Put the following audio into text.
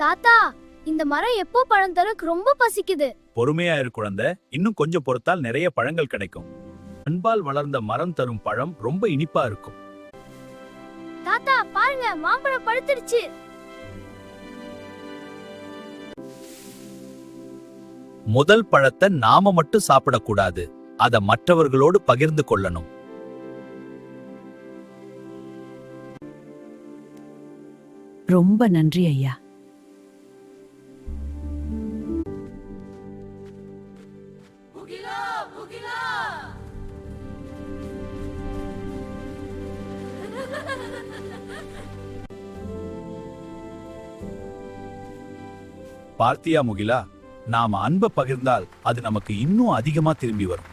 தாத்தா, இந்த மரம் எப்போ பழம் தரும்? ரொம்ப பசிக்குது. பொறுமையா இரு குழந்தை, இன்னும் கொஞ்சம் பொறுத்தால் நிறைய பழங்கள் கிடைக்கும். அன்பால் வளர்ந்த மரம் தரும் பழம் ரொம்ப இனிப்பா இருக்கும். தாத்தா பாருங்க, மாம்பழம் பழுத்துடுச்சு. முதல் பழத்தை நாம மட்டும் சாப்பிடக்கூடாது, அத மற்றவர்களோடு பகிர்ந்து கொள்ளணும். ரொம்ப நன்றி ஐயா. பார்த்தியா முகிலா, நாம அன்பை பகிர்ந்தால் அது நமக்கு இன்னும் அதிகமா திரும்பி வரும்.